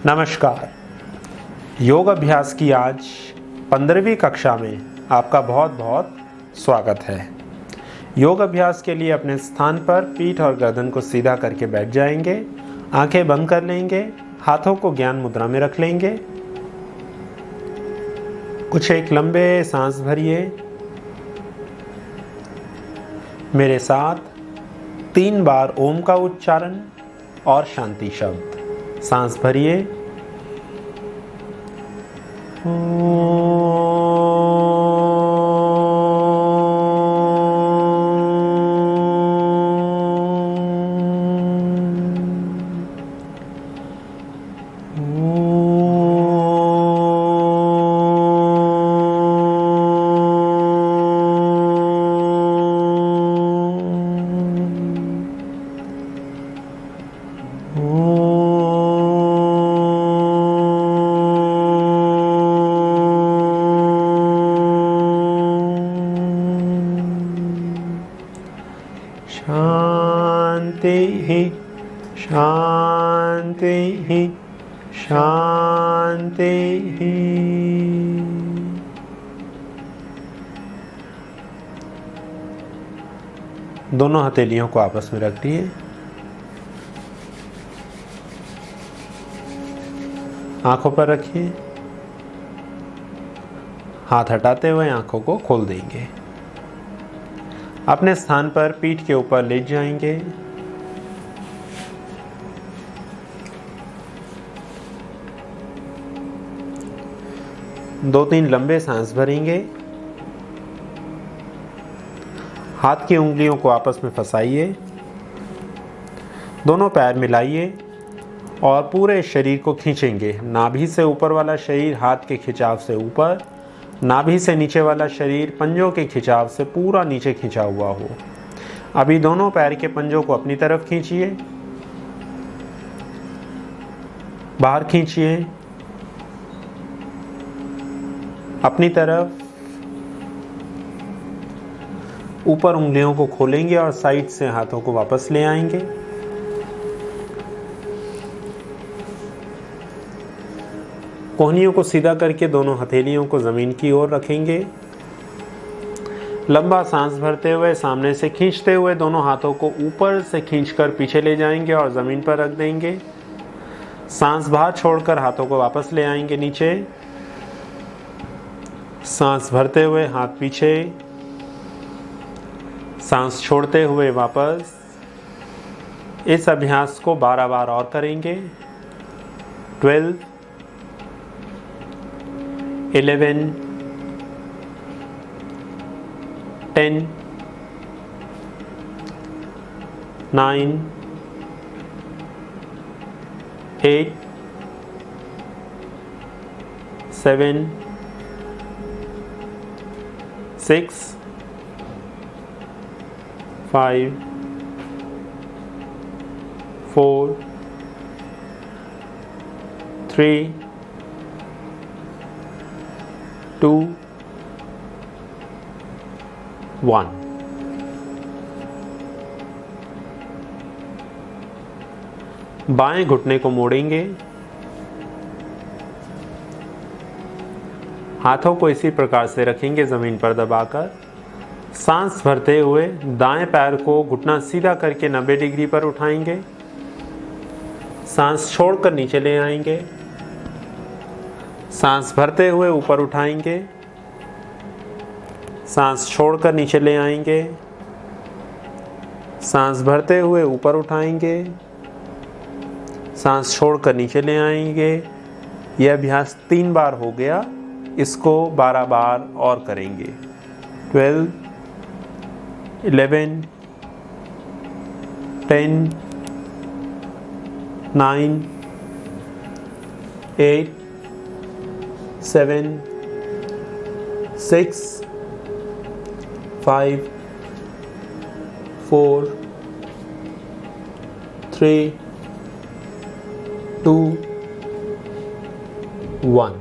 नमस्कार। योग अभ्यास की आज 15वीं कक्षा में आपका बहुत बहुत स्वागत है। योग अभ्यास के लिए अपने स्थान पर पीठ और गर्दन को सीधा करके बैठ जाएंगे, आंखें बंद कर लेंगे, हाथों को ज्ञान मुद्रा में रख लेंगे। कुछ एक लंबे सांस भरिए। मेरे साथ 3 बार ओम का उच्चारण और शांति शब्द। सांस भरिए। शांति ही शांति ही शांति ही। दोनों हथेलियों को आपस में रख दिए। आंखों पर रखिए। हाथ हटाते हुए आंखों को खोल देंगे। अपने स्थान पर पीठ के ऊपर लेट जाएंगे। दो तीन लंबे सांस भरेंगे। हाथ की उंगलियों को आपस में फंसाइए। दोनों पैर मिलाइए और पूरे शरीर को खींचेंगे। नाभि से ऊपर वाला शरीर हाथ के खिंचाव से ऊपर, नाभि से नीचे वाला शरीर पंजों के खिंचाव से पूरा नीचे खिंचा हुआ हो। अभी दोनों पैर के पंजों को अपनी तरफ खींचिए, बाहर खींचिए, अपनी तरफ। ऊपर उंगलियों को खोलेंगे और साइड से हाथों को वापस ले आएंगे। कोहनियों को सीधा करके दोनों हथेलियों को जमीन की ओर रखेंगे। लंबा सांस भरते हुए सामने से खींचते हुए दोनों हाथों को ऊपर से खींचकर पीछे ले जाएंगे और जमीन पर रख देंगे। सांस बाहर छोड़कर हाथों को वापस ले आएंगे नीचे। सांस भरते हुए हाथ पीछे, सांस छोड़ते हुए वापस। इस अभ्यास को 12 बार और करेंगे। 12, 11, 10, 9, 8, 7, 6, 5, 4, 3, 2, 1। बाएं घुटने को मोड़ेंगे। हाथों को इसी प्रकार से रखेंगे जमीन पर दबाकर। सांस भरते हुए दाएं पैर को घुटना सीधा करके 90 डिग्री पर उठाएंगे। सांस छोड़कर नीचे ले आएंगे। सांस भरते हुए ऊपर उठाएंगे। सांस छोड़कर नीचे ले आएंगे। सांस भरते हुए ऊपर उठाएंगे। सांस छोड़कर नीचे ले आएंगे। यह अभ्यास 3 बार हो गया। इसको 12 बार और करेंगे। 12, 11, 10, 9, 8, 7, 6, 5, 4, 3, 2, 1।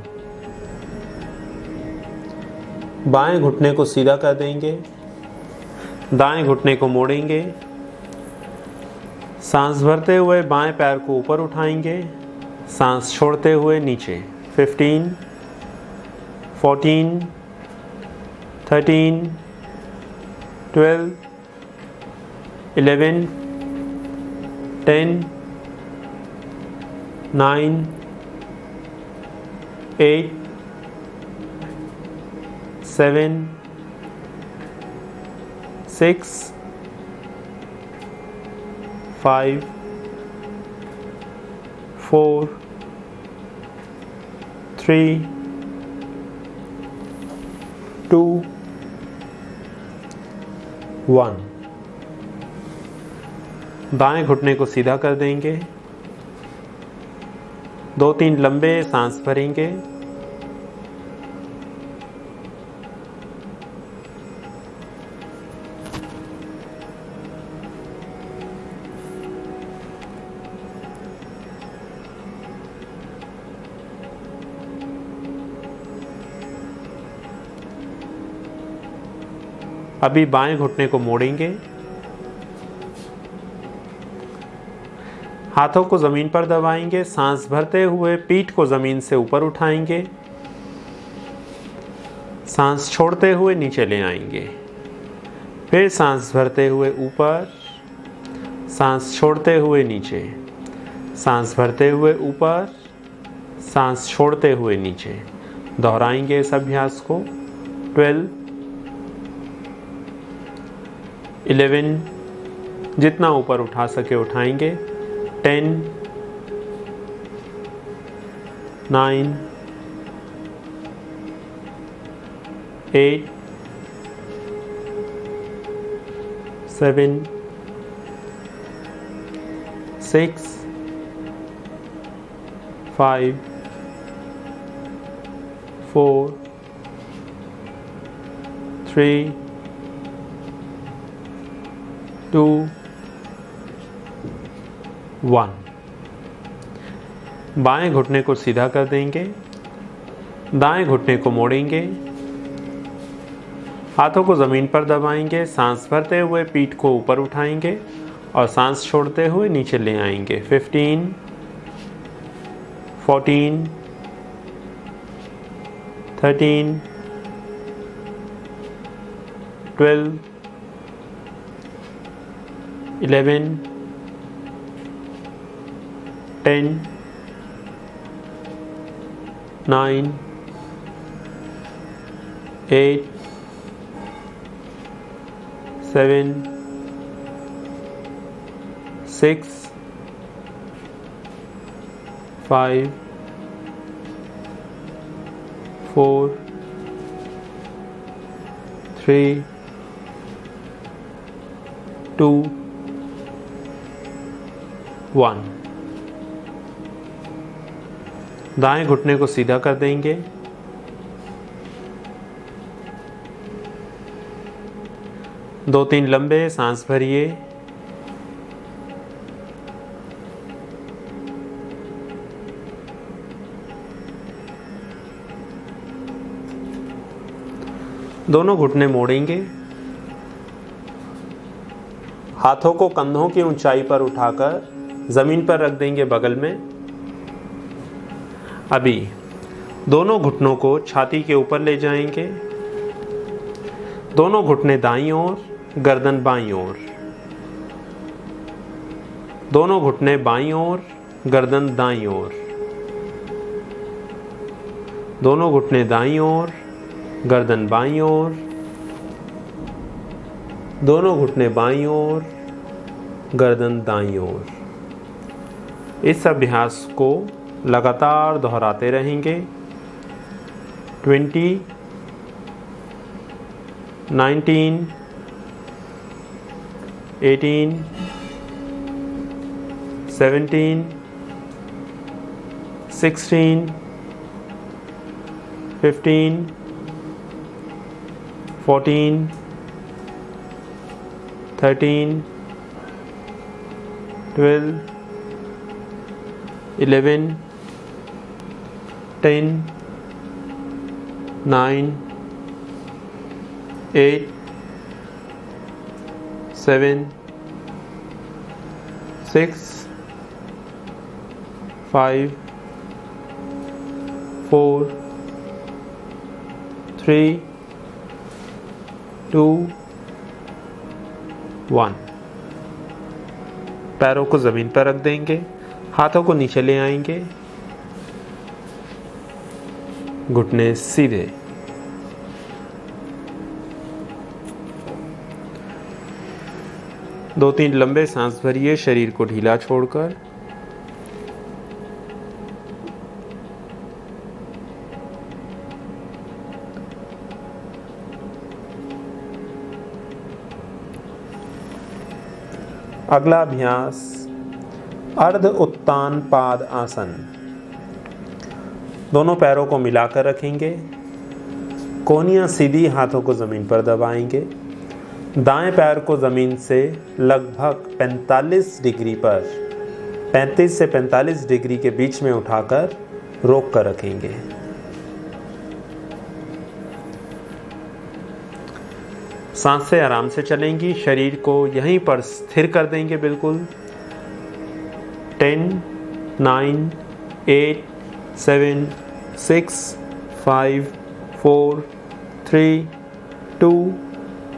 बाएं घुटने को सीधा कर देंगे। दाएं घुटने को मोड़ेंगे। सांस भरते हुए बाएं पैर को ऊपर उठाएंगे। सांस छोड़ते हुए नीचे 15, 14, 13, 12, 11, 10, 9, 8, 7, 6, 5, 4, 3, 2, 1। दाएं घुटने को सीधा कर देंगे। 2-3 लंबे सांस भरेंगे। अभी बाएं घुटने को मोड़ेंगे। हाथों को ज़मीन पर दबाएंगे। सांस भरते हुए पीठ को ज़मीन से ऊपर उठाएंगे। सांस छोड़ते हुए नीचे ले आएंगे। फिर सांस भरते हुए ऊपर, सांस छोड़ते हुए नीचे, सांस भरते हुए ऊपर, सांस छोड़ते हुए नीचे। दोहराएंगे इस अभ्यास को। 12, 11, जितना ऊपर उठा सके उठाएंगे। 10, 9, 8, 7, 6, 5, 4, 3, 2, 1। बाएं घुटने को सीधा कर देंगे। दाएं घुटने को मोड़ेंगे। हाथों को ज़मीन पर दबाएंगे। सांस भरते हुए पीठ को ऊपर उठाएंगे और सांस छोड़ते हुए नीचे ले आएंगे। 15, 14, 13, 12, 11, 10, 9, 8, 7, 6, 5, 4, 3, 2, 1। दाएं घुटने को सीधा कर देंगे। दो तीन लंबे सांस भरिए। दोनों घुटने मोड़ेंगे। हाथों को कंधों की ऊंचाई पर उठाकर ज़मीन पर रख देंगे बगल में। अभी दोनों घुटनों को छाती के ऊपर ले जाएंगे। दोनों घुटने दाईं ओर, गर्दन बाईं ओर। दोनों घुटने बाईं ओर, गर्दन दाईं ओर। दोनों घुटने दाईं ओर, गर्दन बाईं ओर। दोनों घुटने बाईं ओर, गर्दन दाईं ओर। इस अभ्यास को लगातार दोहराते रहेंगे। 20, 19, 18, 17, 16, 15, 14, 13, 12, 11, 10, 9, 8, 7, 6, 5, 4 3 2 1। पैरों को ज़मीन पर रख देंगे, हाथों को नीचे ले आएंगे, घुटने सीधे। दो तीन लंबे सांस भरिए, शरीर को ढीला छोड़कर। अगला अभ्यास अर्ध उत्तान पाद आसन। दोनों पैरों को मिलाकर रखेंगे, कोहनियां सीधी, हाथों को ज़मीन पर दबाएंगे। दाएं पैर को ज़मीन से लगभग 45 डिग्री पर 35 से 45 डिग्री के बीच में उठाकर रोक कर रखेंगे। सांसें आराम से चलेंगी, शरीर को यहीं पर स्थिर कर देंगे बिल्कुल। 10 9 8 7 6 5 4 3 2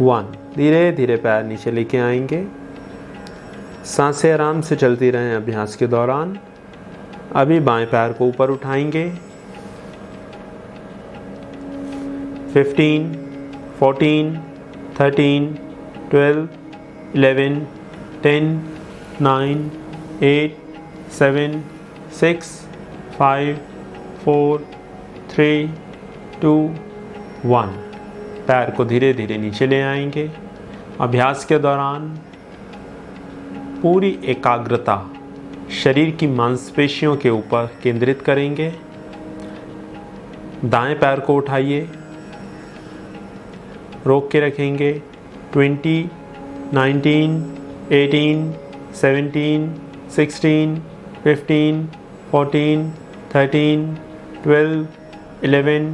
1। धीरे धीरे पैर नीचे लेके आएंगे। सांसें आराम से चलती रहें अभ्यास के दौरान। अभी बाएं पैर को ऊपर उठाएंगे। 15 14 13 12 11 10 9 8 7 6 5 4 3 2 1। पैर को धीरे धीरे नीचे ले आएंगे। अभ्यास के दौरान पूरी एकाग्रता शरीर की मांसपेशियों के ऊपर केंद्रित करेंगे। दाएं पैर को उठाइए, रोक के रखेंगे। 20 19 18 17 16 15 14 13 12 11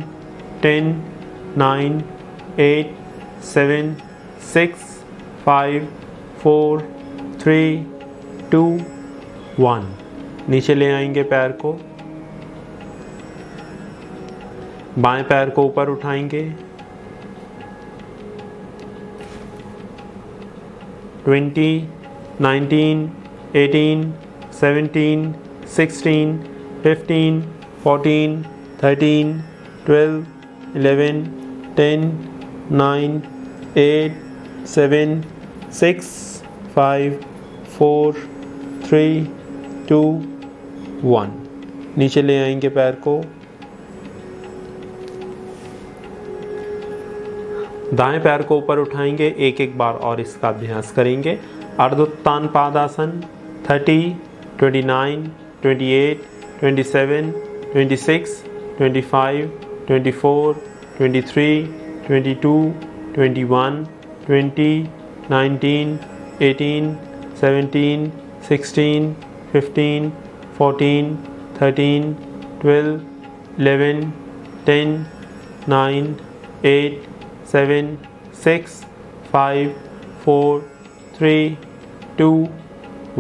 10 9 8 7 6 5 4 3 2 1। नीचे ले आएंगे पैर को। बाएं पैर को ऊपर उठाएंगे। 20 19 18 17 16 15 14 13 12 11 10 9 8 7 6 5 4 3 2 1। नीचे ले आएंगे पैर को। दाएं पैर को ऊपर उठाएंगे। एक एक बार और इसका अभ्यास करेंगे। अर्धोत्तान पादासन। 30 29 28 27 26 25 24 23 22 21 20 19 18 17 16 15 14 13 12 11 10 9 8 7 6 5 4 3 2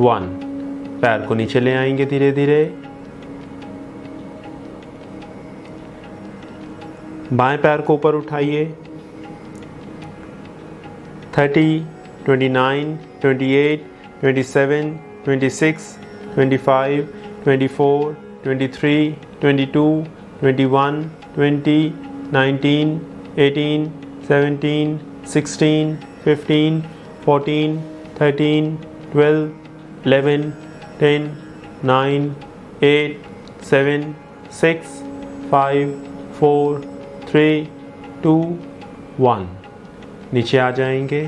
1। पैर को नीचे ले आएंगे धीरे धीरे। बाएं पैर को ऊपर उठाइए। 30 29 28 27 26 25 24 23 22 21 20 19 18 17 16 15 14 13 12 11 10 9 8 7 6 5 4 3 2 1। नीचे आ जाएंगे।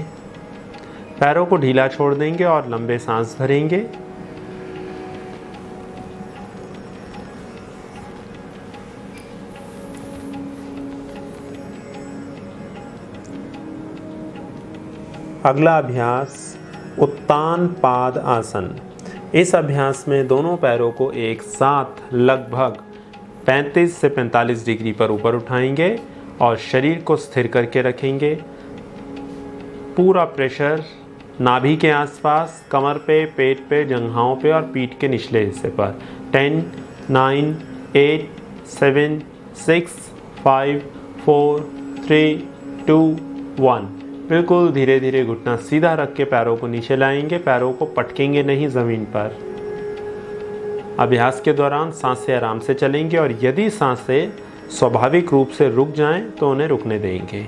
पैरों को ढीला छोड़ देंगे और लंबे सांस भरेंगे। अगला अभ्यास उत्तान पाद आसन। इस अभ्यास में दोनों पैरों को एक साथ लगभग 35 से 45 डिग्री पर ऊपर उठाएंगे और शरीर को स्थिर करके रखेंगे। पूरा प्रेशर नाभि के आसपास, कमर पे, पेट पे, जंघाओं पे और पीठ के निचले हिस्से पर। 10 9 8 7 6, 5, 4, 3, 2, 1। बिल्कुल धीरे धीरे घुटना सीधा रख के पैरों को नीचे लाएंगे, पैरों को पटकेंगे नहीं ज़मीन पर। अभ्यास के दौरान सांसें आराम से चलेंगे और यदि सांसें स्वाभाविक रूप से रुक जाएं तो उन्हें रुकने देंगे।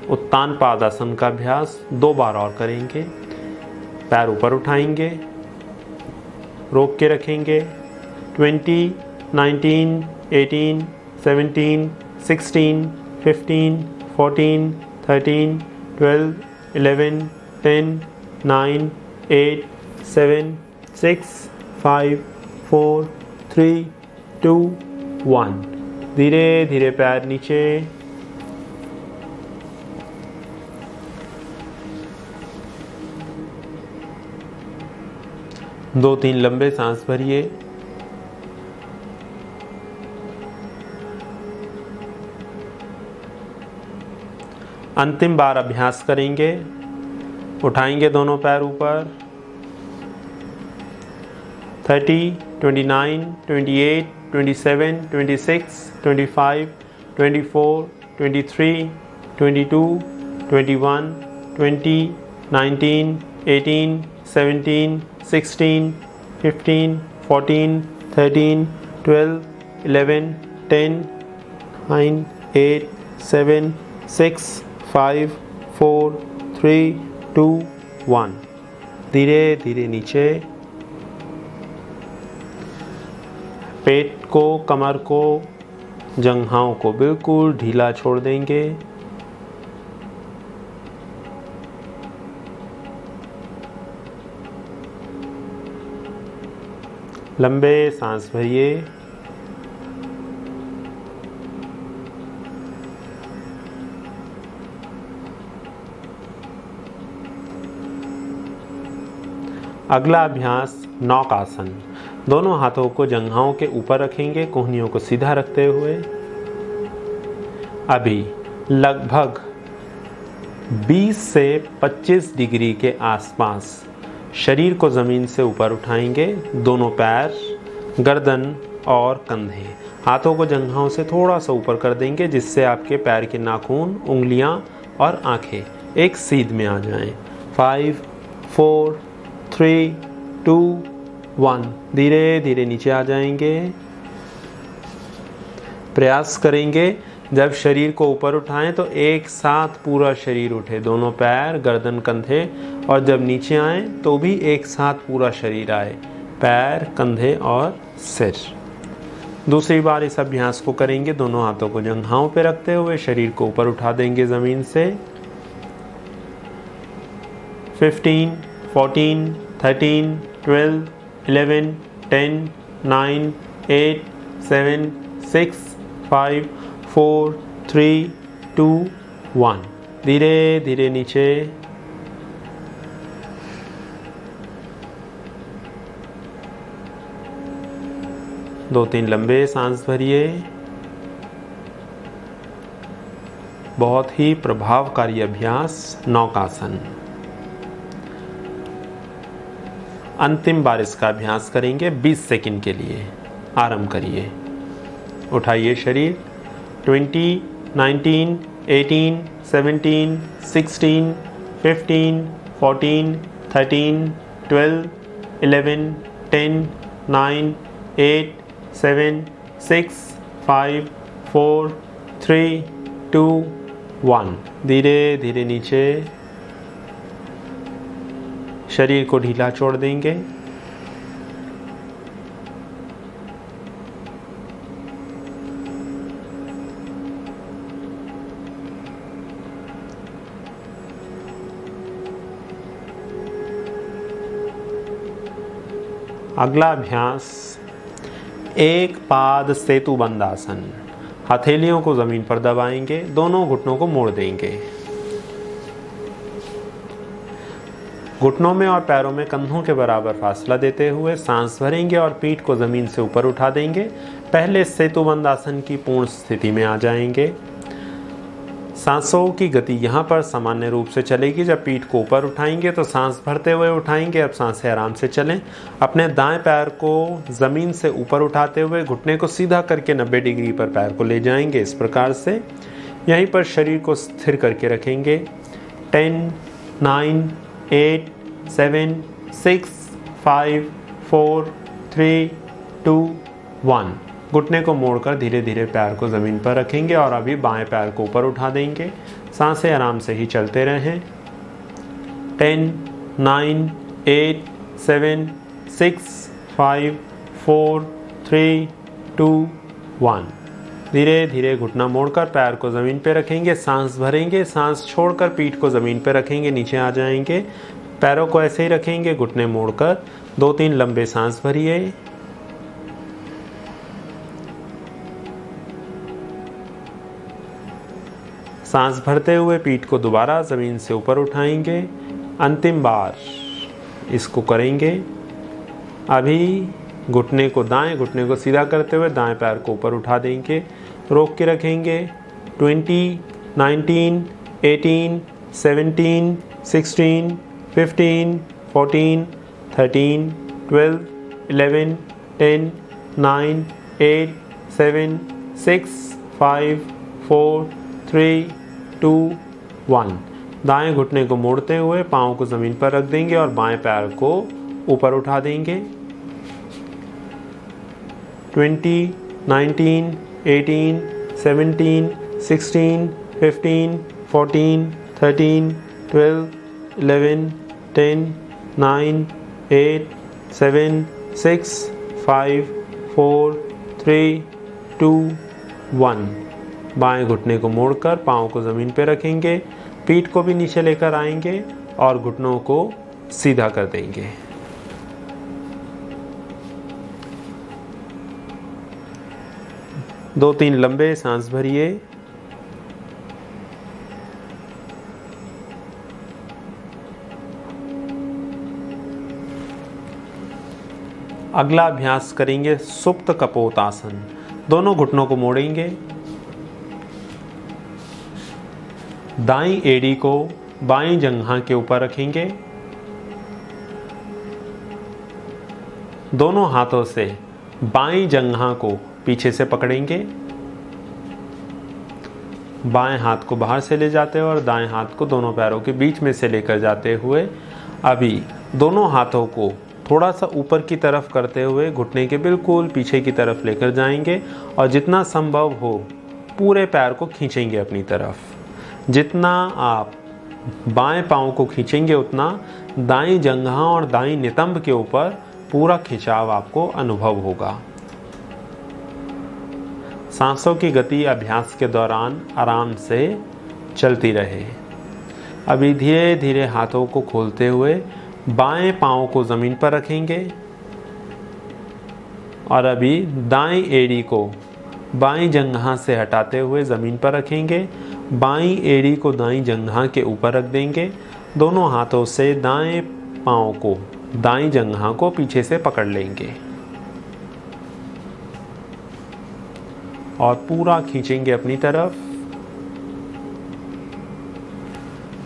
उत्तान पादासन का अभ्यास 2 बार और करेंगे। पैर ऊपर उठाएंगे, रोक के रखेंगे। 20, 19, 18, 17, 16, 15, 14, 13, 12, 11, 10, 9, 8, 7, 6, 5, 4, 3, 2, 1। धीरे धीरे पैर नीचे। दो तीन लंबे सांस भरिए। अंतिम बार अभ्यास करेंगे। उठाएंगे दोनों पैर ऊपर। 30, 29, 28, 27, 26, 25, 24, 23, 22, 21, 20, 19, 18, 17, 16, 15, 14, 13, 12, 11, 10, 9, 8, 7, 6, 5, 4, 3, 2, 1। धीरे धीरे नीचे। पेट को, कमर को, जंघाओं को बिल्कुल ढीला छोड़ देंगे। लंबे सांस भरिए। अगला अभ्यास नौकासन। दोनों हाथों को जंघाओं के ऊपर रखेंगे, कोहनियों को सीधा रखते हुए। अभी लगभग 20 से 25 डिग्री के आसपास शरीर को ज़मीन से ऊपर उठाएंगे। दोनों पैर, गर्दन और कंधे, हाथों को जंघाओं से थोड़ा सा ऊपर कर देंगे, जिससे आपके पैर के नाखून, उंगलियां और आंखें एक सीध में आ जाएं। 5, 4, 3, 2, 1। धीरे धीरे नीचे आ जाएंगे। प्रयास करेंगे जब शरीर को ऊपर उठाएं तो एक साथ पूरा शरीर उठे, दोनों पैर, गर्दन, कंधे, और जब नीचे आएं तो भी एक साथ पूरा शरीर आए, पैर, कंधे और सिर। दूसरी बार इस अभ्यास को करेंगे। दोनों हाथों को जंघाओं पे रखते हुए शरीर को ऊपर उठा देंगे ज़मीन से। 15, 14, 13, 12, 11, 10, 9, 8, 7, 6, 5, 4, 3, 2, 1। धीरे धीरे नीचे। दो तीन लंबे सांस भरिए। बहुत ही प्रभावकारी अभ्यास नौकासन। अंतिम बार इसका अभ्यास करेंगे 20 सेकंड के लिए। आराम करिए। उठाइए शरीर। 20, 19, 18, 17, 16, 15, 14, 13, 12, 11, 10, 9, 8, 7, 6, 5, 4, 3, 2, 1। धीरे धीरे नीचे। शरीर को ढीला छोड़ देंगे। अगला अभ्यास एक पाद सेतुबंध आसन। हथेलियों को जमीन पर दबाएंगे, दोनों घुटनों को मोड़ देंगे। घुटनों में और पैरों में कंधों के बराबर फासला देते हुए सांस भरेंगे और पीठ को जमीन से ऊपर उठा देंगे। पहले सेतुबंध आसन की पूर्ण स्थिति में आ जाएंगे। सांसों की गति यहाँ पर सामान्य रूप से चलेगी। जब पीठ को ऊपर उठाएंगे तो सांस भरते हुए उठाएंगे। अब सांसें आराम से चलें। अपने दाएं पैर को ज़मीन से ऊपर उठाते हुए घुटने को सीधा करके 90 डिग्री पर पैर को ले जाएंगे। इस प्रकार से यहीं पर शरीर को स्थिर करके रखेंगे। 10, 9, 8, 7, 6, 5, 4, 3, 2, 1। घुटने को मोड़कर धीरे धीरे पैर को ज़मीन पर रखेंगे और अभी बाएं पैर को ऊपर उठा देंगे। सांसें आराम से ही चलते रहें। 10, 9, 8, 7, 6, 5, 4, 3, 2, 1। धीरे धीरे घुटना मोड़कर पैर को ज़मीन पर रखेंगे। सांस भरेंगे। सांस छोड़कर पीठ को ज़मीन पर रखेंगे। नीचे आ जाएंगे। पैरों को ऐसे ही रखेंगे, घुटने मोड़कर 2-3 लंबे सांस भरिए। सांस भरते हुए पीठ को दोबारा ज़मीन से ऊपर उठाएंगे। अंतिम बार इसको करेंगे। अभी घुटने को दाएं घुटने को सीधा करते हुए दाएं पैर को ऊपर उठा देंगे। रोक के रखेंगे। 20, 19, 18, 17, 16, 15, 14, 13, 12, 11, 10, 9, 8, 7, 6, 5, 4, 3, 2, 1। दाएं घुटने को मोड़ते हुए पाँव को ज़मीन पर रख देंगे और बाएं पैर को ऊपर उठा देंगे। 20, 19, 18, 17, 16, 15, 14, 13, 12, 11, 10, 9, 8, 7, 6, 5, 4, 3, 2, 1। बाएं घुटने को मोड़कर पाँव को ज़मीन पर रखेंगे। पीठ को भी नीचे लेकर आएंगे और घुटनों को सीधा कर देंगे। दो तीन लंबे सांस भरिए। अगला अभ्यास करेंगे सुप्त कपोतासन। दोनों घुटनों को मोड़ेंगे। दाईं एड़ी को बाईं जंघा के ऊपर रखेंगे। दोनों हाथों से बाईं जंघा को पीछे से पकड़ेंगे। बाएं हाथ को बाहर से ले जाते हुए और दाएं हाथ को दोनों पैरों के बीच में से लेकर जाते हुए अभी दोनों हाथों को थोड़ा सा ऊपर की तरफ करते हुए घुटने के बिल्कुल पीछे की तरफ लेकर जाएंगे और जितना संभव हो पूरे पैर को खींचेंगे अपनी तरफ। जितना आप बाएं पाँव को खींचेंगे उतना दाईं जंघा और दाईं नितंब के ऊपर पूरा खिंचाव आपको अनुभव होगा। सांसों की गति अभ्यास के दौरान आराम से चलती रहे। अभी धीरे धीरे हाथों को खोलते हुए बाएं पाँव को ज़मीन पर रखेंगे और अभी दाईं एड़ी को बाईं जंघा से हटाते हुए ज़मीन पर रखेंगे। बाईं एड़ी को दाईं जंघा के ऊपर रख देंगे। दोनों हाथों से दाएं पाँव को दाईं जंघा को पीछे से पकड़ लेंगे और पूरा खींचेंगे अपनी तरफ।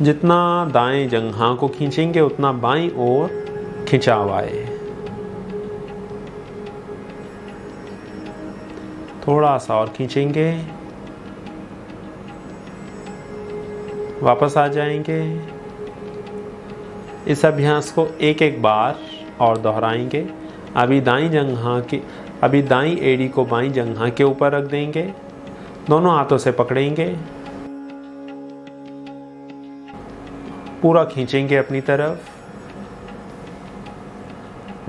जितना दाएं जंघा को खींचेंगे उतना बाईं ओर खिंचाव आए। थोड़ा सा और खींचेंगे, वापस आ जाएंगे। इस अभ्यास को एक एक बार और दोहराएंगे। अभी दाईं एड़ी को बाईं जंघा के ऊपर रख देंगे। दोनों हाथों से पकड़ेंगे, पूरा खींचेंगे अपनी तरफ,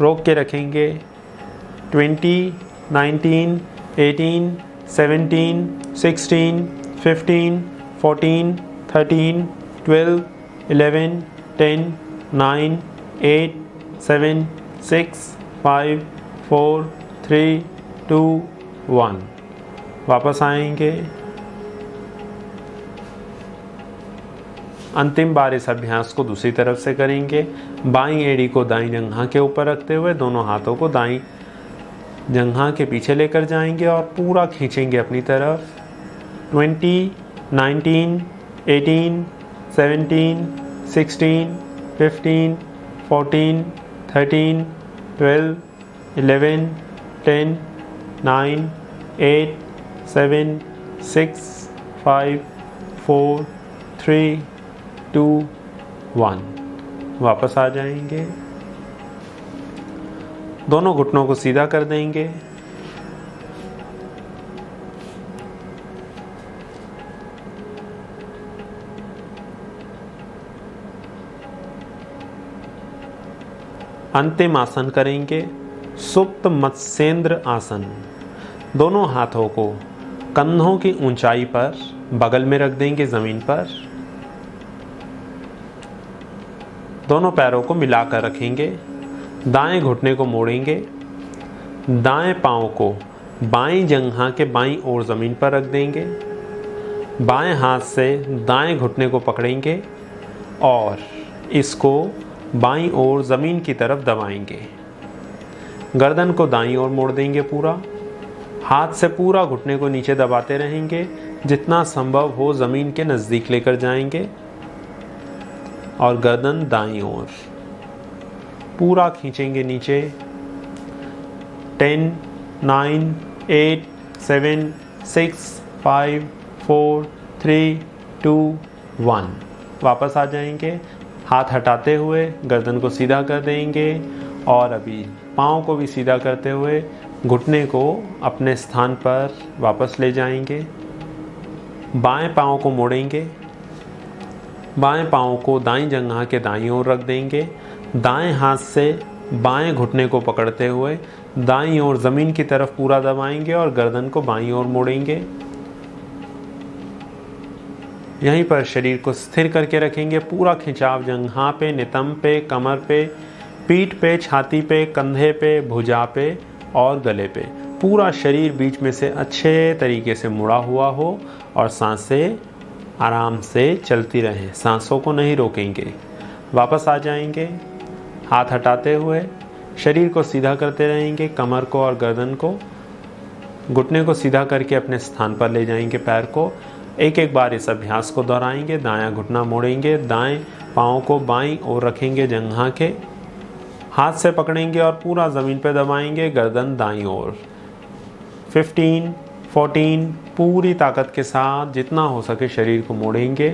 रोक के रखेंगे। 20, 19, 18, 17, 16, 15, 14, 13, 12, 11, 10, 9, 8, 7, 6, 5, 4, 3, 2, 1। वापस आएंगे। अंतिम बार इस अभ्यास को दूसरी तरफ से करेंगे। बाईं एड़ी को दाईं जंघा के ऊपर रखते हुए दोनों हाथों को दाईं जंघा के पीछे लेकर जाएंगे और पूरा खींचेंगे अपनी तरफ। 20, 19, 18, 17, 16, 15, 14, 13, 12, 11, 10, 9, 8, 7, 6, 5, 4, 3, 2, 1। वापस आ जाएंगे। दोनों घुटनों को सीधा कर देंगे। अंतिम आसन करेंगे, सुप्त मत्स्येंद्र आसन। दोनों हाथों को कंधों की ऊंचाई पर बगल में रख देंगे ज़मीन पर। दोनों पैरों को मिलाकर रखेंगे। दाएं घुटने को मोड़ेंगे। दाएं पांव को बाईं जंघा के बाईं ओर ज़मीन पर रख देंगे। बाएं हाथ से दाएं घुटने को पकड़ेंगे और इसको बाईं ओर ज़मीन की तरफ दबाएंगे। गर्दन को दाईं ओर मोड़ देंगे पूरा। हाथ से पूरा घुटने को नीचे दबाते रहेंगे, जितना संभव हो ज़मीन के नज़दीक लेकर जाएंगे और गर्दन दाईं ओर पूरा खींचेंगे नीचे। 10, 9, 8, 7, 6, 5, 4, 3, 2, 1। वापस आ जाएंगे। हाथ हटाते हुए गर्दन को सीधा कर देंगे और अभी पाँव को भी सीधा करते हुए घुटने को अपने स्थान पर वापस ले जाएंगे। बाएं पाँव को मोड़ेंगे। बाएं पाँव को दाईं जंघा के दाईं ओर रख देंगे। दाएं हाथ से बाएं घुटने को पकड़ते हुए दाईं ओर ज़मीन की तरफ पूरा दबाएंगे और गर्दन को बाईं ओर मोड़ेंगे। यहीं पर शरीर को स्थिर करके रखेंगे। पूरा खिंचाव जंघा पे, नितंब पे, कमर पे, पीठ पे, छाती पे, कंधे पे, भुजा पे और गले पे। पूरा शरीर बीच में से अच्छे तरीके से मुड़ा हुआ हो और सांसें आराम से चलती रहें। सांसों को नहीं रोकेंगे। वापस आ जाएंगे। हाथ हटाते हुए शरीर को सीधा करते रहेंगे। कमर को और गर्दन को, घुटने को सीधा करके अपने स्थान पर ले जाएंगे। पैर को एक एक बार इस अभ्यास को दोहराएंगे। दायां घुटना मोड़ेंगे। दाएं पाँव को बाईं ओर रखेंगे जंघा के। हाथ से पकड़ेंगे और पूरा ज़मीन पर दबाएंगे। गर्दन दाईं ओर। 15, 14 पूरी ताकत के साथ जितना हो सके शरीर को मोड़ेंगे।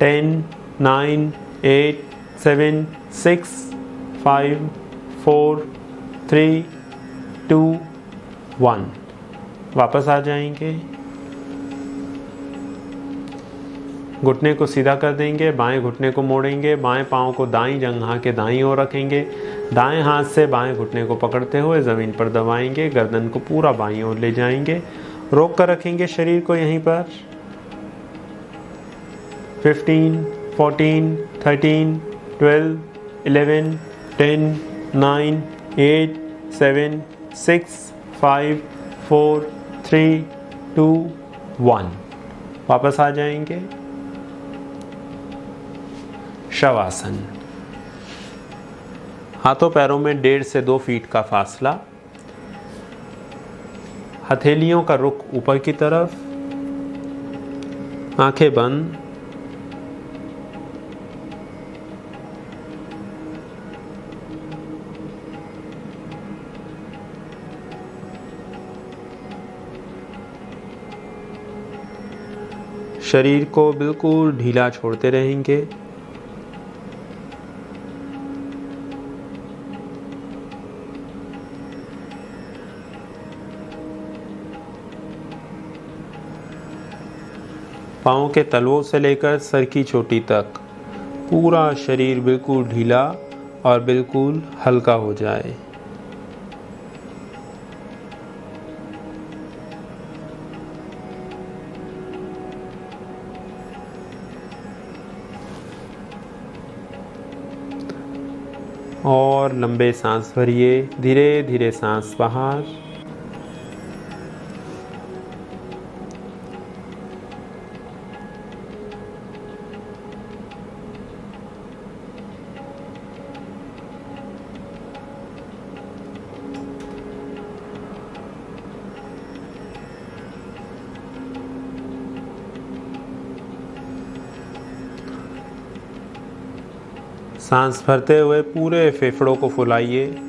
10, 9, 8, 7, 6, 5, 4, 3, 2, 1। वापस आ जाएंगे। घुटने को सीधा कर देंगे। बाएं घुटने को मोड़ेंगे। बाएं पाँव को दाईं जंघा के दाईं ओर रखेंगे। दाएं हाथ से बाएं घुटने को पकड़ते हुए ज़मीन पर दबाएंगे। गर्दन को पूरा बाईं ओर ले जाएंगे। रोक कर रखेंगे शरीर को यहीं पर। 15, 14, 13, 12, 11, 10, 9, 8, 7, 6, 5, 4, 3, 2, 1। वापस आ जाएंगे। शवासन। हाथों पैरों में 1.5 से 2 फीट का फासला। हथेलियों का रुख ऊपर की तरफ। आंखें बंद। शरीर को बिल्कुल ढीला छोड़ते रहेंगे। पाँव के तलवों से लेकर सर की चोटी तक पूरा शरीर बिल्कुल ढीला और बिल्कुल हल्का हो जाए। और लंबे सांस भरिए। धीरे धीरे सांस बाहर। सांस भरते हुए पूरे फेफड़ों को फुलाइए।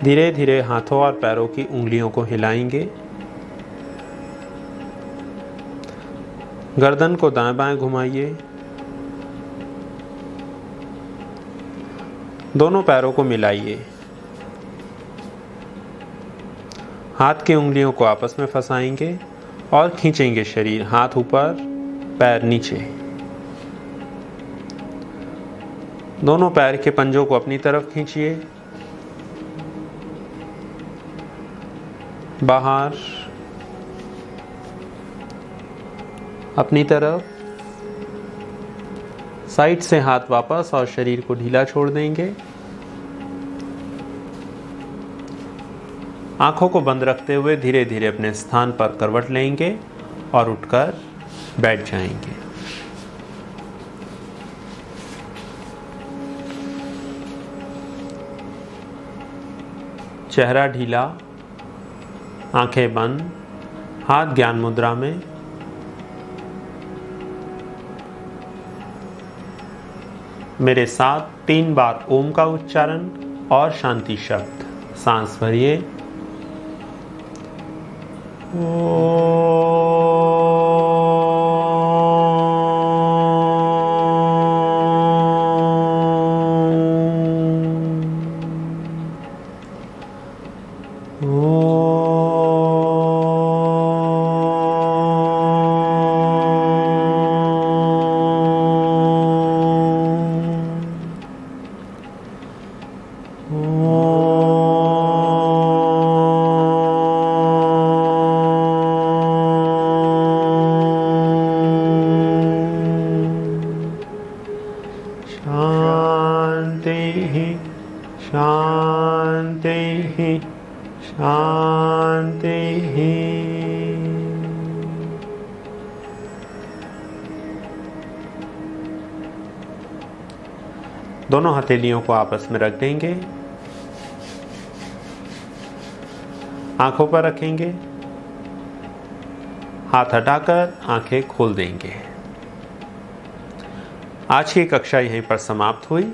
धीरे धीरे हाथों और पैरों की उंगलियों को हिलाएंगे। गर्दन को दाएं बाएं घुमाइए। दोनों पैरों को मिलाइए। हाथ की उंगलियों को आपस में फंसाएंगे और खींचेंगे शरीर, हाथ ऊपर पैर नीचे। दोनों पैर के पंजों को अपनी तरफ खींचिए। बाहर अपनी तरफ। साइड से हाथ वापस और शरीर को ढीला छोड़ देंगे। आंखों को बंद रखते हुए धीरे धीरे अपने स्थान पर करवट लेंगे और उठकर बैठ जाएंगे। चेहरा ढीला, आंखें बंद, हाथ ज्ञान मुद्रा में। मेरे साथ 3 बार ओम का उच्चारण और शांति शब्द। सांस भरिए। शांति शांति। दोनों हथेलियों को आपस में रख देंगे। आंखों पर रखेंगे। हाथ हटाकर आंखें खोल देंगे। आज की कक्षा यहीं पर समाप्त हुई।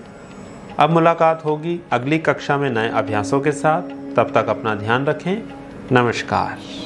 अब मुलाकात होगी अगली कक्षा में नए अभ्यासों के साथ। तब तक अपना ध्यान रखें। नमस्कार।